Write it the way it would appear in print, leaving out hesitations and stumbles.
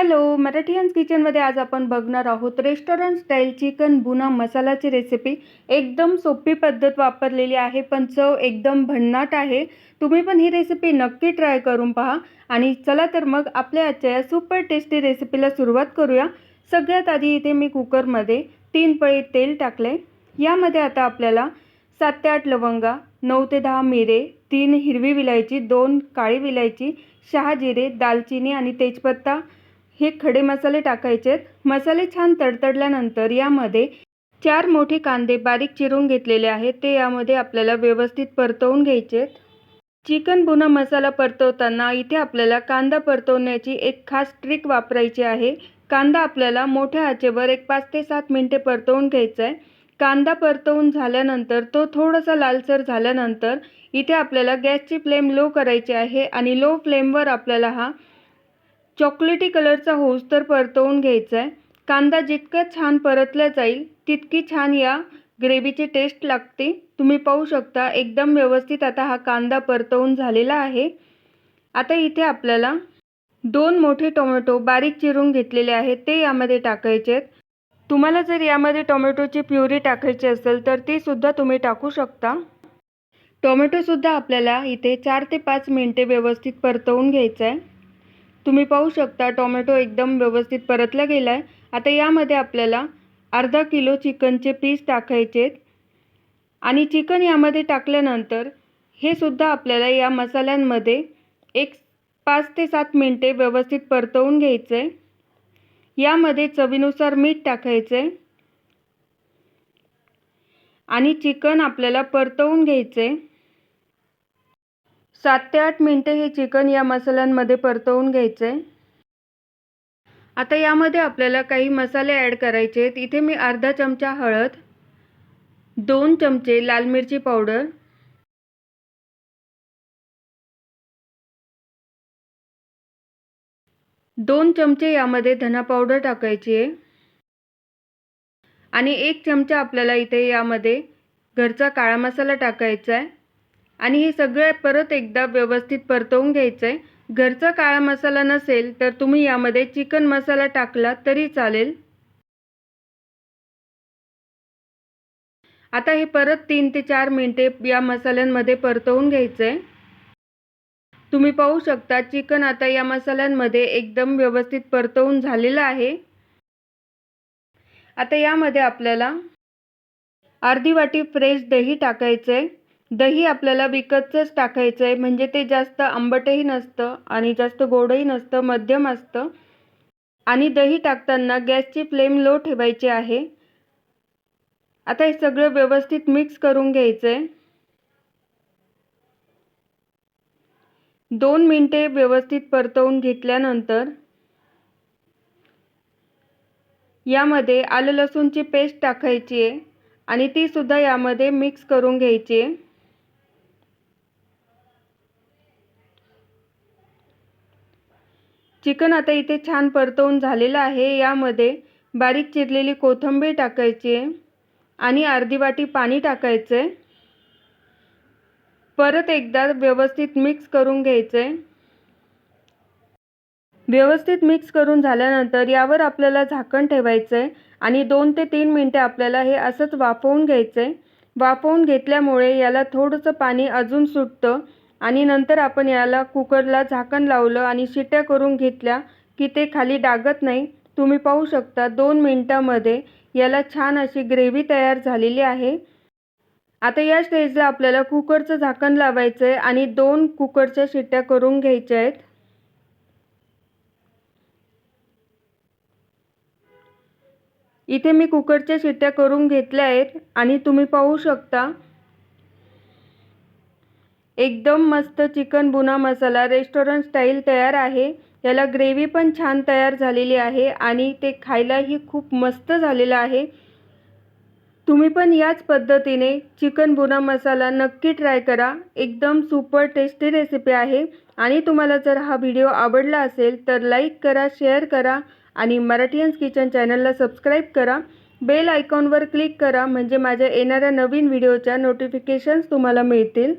Hello, मराठीयन्स किचनमध्ये आज आपण बघणार आहोत रेस्टॉरंट स्टाईल चिकन बुना मसालाची रेसिपी। एकदम सोपी पद्धत वापरलेली आहे, पण चव एकदम भन्नाट आहे। तुम्ही पण ही रेसिपी नक्की ट्राय करून पहा। आणि चला तर मग आपल्या आजच्या या सुपर टेस्टी रेसिपीला सुरुवात करूया। सगळ्यात आधी इथे मी कुकरमध्ये 3 पळी तेल टाकले। यामध्ये आता आपल्याला 7 ते 8 लवंगा, 9 ते 10 मिरे, 3 हिरवी विलायची, 2 काळी विलायची, 6 जिरे, दालचिनी आणि तेजपत्ता हे खडे मसाले टाकायचे। मसाले छान तडतडल्यानंतर यामध्ये 4 मोठे कांदे बारीक चिरून घेतलेले आहेत, ते यामध्ये आपल्याला व्यवस्थित परतवून घ्यायचे। चिकन बुना मसाला परतवताना इथे आपल्याला कांदा परतवण्याची एक खास ट्रिक वापरायची आहे। कांदा आपल्याला मोठ्या आचेवर 5 ते 7 मिनिटे परतवून घ्यायचा आहे। कांदा परतवून झाल्यानंतर तो थोडासा लालसर झाल्यानंतर इथे आपल्याला गॅसची फ्लेम लो करायची आहे आणि लो फ्लेमवर आपल्याला हा चॉकलेटी कलरचा होऊस्तर परतवून घ्यायचा आहे। कांदा जितका छान परतला जाईल तितकी छान या ग्रेव्हीची टेस्ट लागते। तुम्ही पाहू शकता एकदम व्यवस्थित आता हा कांदा परतवून झालेला आहे। आता इथे आपल्याला 2 मोठे टोमॅटो बारीक चिरून घेतलेले आहेत, ते यामध्ये टाकायचे आहेत। तुम्हाला जर यामध्ये टोमॅटोची प्युरी टाकायची असेल तर ती सुद्धा तुम्ही टाकू शकता। टोमॅटो सुद्धा आपल्याला इथे 4 ते 5 मिनिटे व्यवस्थित परतवून घ्यायचा आहे। तुम्ही पाहू शकता टोमॅटो एकदम व्यवस्थित परतला गेला आहे। आता यामध्ये आपल्याला अर्धा किलो चिकनचे पीस टाकायचे आणि चिकन यामध्ये टाकल्यानंतर हे सुद्धा आपल्याला या मसाल्यांमध्ये 5 ते 7 मिनिटे व्यवस्थित परतवून घ्यायचे आहे। यामध्ये चवीनुसार मीठ टाकायचे आणि चिकन आपल्याला परतवून घ्यायचे। 7 ते 8 मिनिटे हे चिकन या मसाल्यांमध्ये परतवून घ्यायचे। आता यामध्ये आपल्याला काही मसाले ॲड करायचे आहेत। इथे मी अर्धा चमचा हळद, 2 चमचे लाल मिरची पावडर, 2 चमचे यामध्ये धना पावडर टाकायची आहे आणि 1 चमचा आपल्याला इथे यामध्ये घरचा काळा मसाला टाकायचा आहे आणि हे सगळे परत एकदा व्यवस्थित परतवून घ्यायचं आहे। घरचा काळा मसाला नसेल तर तुम्ही यामध्ये चिकन मसाला टाकला तरी चालेल। आता हे परत 3 ते 4 मिनिटे या मसाल्यांमध्ये परतवून घ्यायचं आहे। तुम्ही पाहू शकता चिकन आता या मसाल्यांमध्ये एकदम व्यवस्थित परतवून झालेलं आहे। आता यामध्ये आपल्याला अर्धी वाटी फ्रेश दही टाकायचं आहे। दही आपल्याला विकतचंच टाकायचं आहे, म्हणजे ते जास्त आंबटही नसतं आणि जास्त गोडही नसतं, मध्यम असतं। आणि दही टाकताना गॅसची फ्लेम लो ठेवायची आहे। आता हे सगळं व्यवस्थित मिक्स करून घ्यायचं आहे। 2 मिनिटे व्यवस्थित परतवून घेतल्यानंतर यामध्ये आलं लसूणची पेस्ट टाकायची आहे आणि ती सुद्धा यामध्ये मिक्स करून घ्यायची आहे। चिकन आता इथे छान परतवून झालेलं आहे। यामध्ये बारीक चिरलेली कोथिंबीर टाकायची आहे आणि अर्धी वाटी पाणी टाकायचं आहे। परत एकदा व्यवस्थित मिक्स करून घ्यायचं आहे। व्यवस्थित मिक्स करून झाल्यानंतर यावर आपल्याला झाकण ठेवायचं आहे आणि 2 ते 3 मिनिटे आपल्याला हे असंच वाफवून घ्यायचं आहे। वाफवून घेतल्यामुळे याला थोडंसं पाणी अजून सुटतं आणि नंतर आपण याला कुकरला झाकण लावलं आणि शिट्या करून घेतल्या की ते खाली डागत नाही। तुम्ही पाहू शकता 2 मिनिटांमध्ये याला छान अशी ग्रेव्ही तयार झालेली आहे। आता या स्टेजला आपल्याला कुकरचं झाकण लावायचं आहे आणि 2 कुकरच्या शिट्या करून घ्यायच्या आहेत। इथे मी कुकरच्या शिट्या करून घेतल्या आहेत आणि तुम्ही पाहू शकता एकदम मस्त चिकन बुना मसाला रेस्टॉरंट स्टाईल तयार आहे। याला ग्रेव्ही पण छान तयार झालेली आहे आणि ते खायलाही खूप मस्त झालेलं आहे। तुम्ही पण याच पद्धतीने चिकन बुना मसाला नक्की ट्राय करा। एकदम सुपर टेस्टी रेसिपी आहे आणि तुम्हाला जर हा व्हिडिओ आवडला असेल तर लाईक करा, शेअर करा आणि मराठीयन्स किचन चॅनलला सबस्क्राईब करा। बेल आयकॉनवर क्लिक करा म्हणजे माझ्या येणाऱ्या नवीन व्हिडिओच्या नोटिफिकेशन्स तुम्हाला मिळतील।